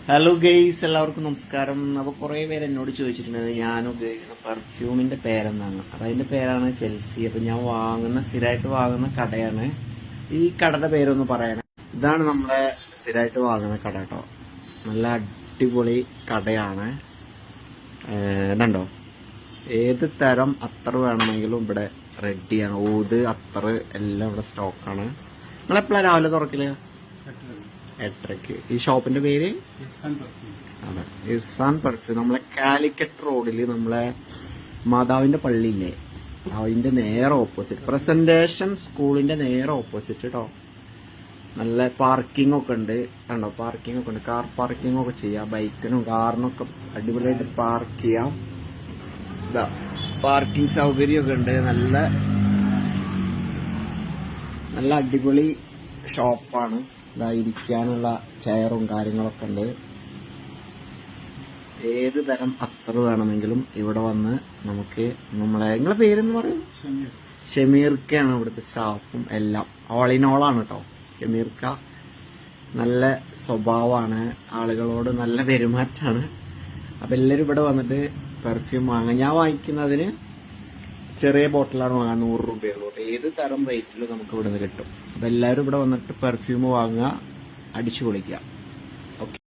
Hello guys, എല്ലാവർക്കും നമസ്കാരം. അപ്പോൾ കുറേ പേര് എന്നോട് ചോദിച്ചിട്ടുണ്ട് ഞാൻ ഉപയോഗിക്കുന്ന പെർഫ്യൂമിന്റെ പേരെന്താണ്. അപ്പം അതിന്റെ പേരാണ് ചെൽസി. അപ്പം ഞാൻ സ്ഥിരമായിട്ട് വാങ്ങുന്ന കടയാണ്. ഈ കടയുടെ പേരൊന്ന് പറയണേ. ഇതാണ് നമ്മളെ സ്ഥിരമായിട്ട് വാങ്ങുന്ന കട കേട്ടോ. നല്ല അടിപൊളി കടയാണ്. ഇതുണ്ടോ, ഏത് തരം അത്തർ വേണമെങ്കിലും ഇവിടെ റെഡിയാണ്. ഊത്, അത്തർ എല്ലാം ഇവിടെ സ്റ്റോക്കാണ്. നിങ്ങളെപ്പോഴാണ് രാവിലെ തുറക്കില്ല? 8:30. ഈ ഷോപ്പിന്റെ പേര് അതെ, ഇസാൻ പെർഫ്യൂം. നമ്മളെ കാലിക്കറ്റ് റോഡില് നമ്മളെ മാതാവിന്റെ പള്ളിയില്ലേ, അതിന്റെ നേരെ ഓപ്പോസിറ്റ്, പ്രസന്റേഷൻ സ്കൂളിന്റെ നേരെ ഓപ്പോസിറ്റ് കേട്ടോ. നല്ല പാർക്കിംഗ് ഒക്കെ ഉണ്ട് കണ്ടോ, പാർക്കിംഗ് ഒക്കെ ഉണ്ട്. കാർ പാർക്കിംഗ് ഒക്കെ ചെയ്യാം, ബൈക്കിനും കാറിനൊക്കെ അടിപൊളിയായിട്ട് പാർക്ക് ചെയ്യാം. ഇതാ പാർക്കിംഗ് സൗകര്യമൊക്കെ ഉണ്ട്. നല്ല അടിപൊളി ഷോപ്പാണ്. ഇരിക്കാനുള്ള ചെയറും കാര്യങ്ങളൊക്കെ ഉണ്ട്. ഏത് തരം അത്തർ വേണമെങ്കിലും ഇവിടെ വന്ന് നമുക്ക് നിങ്ങളെ പേരെന്ന് പറയും? ഷമീർക്കാണ് ഇവിടുത്തെ സ്റ്റാഫും എല്ലാം. ഓൾ ഇൻ ഓൾ ആണ് കേട്ടോ ഷമീർക്ക. നല്ല സ്വഭാവമാണ്, ആളുകളോട് നല്ല പെരുമാറ്റാണ്. അപ്പൊ എല്ലാരും ഇവിടെ വന്നിട്ട് പെർഫ്യൂം വാങ്ങാം. ഞാൻ വാങ്ങിക്കുന്നതിന് ചെറിയ ബോട്ടിലാണ് വാങ്ങാൻ 100 രൂപയുള്ളൂ. ഏത് തരം റേറ്റിലും നമുക്ക് ഇവിടെ നിന്ന് കിട്ടും. അപ്പൊ എല്ലാവരും ഇവിടെ വന്നിട്ട് പെർഫ്യൂം വാങ്ങുക, അടിച്ചു പൊളിക്കുക. ഓക്കെ.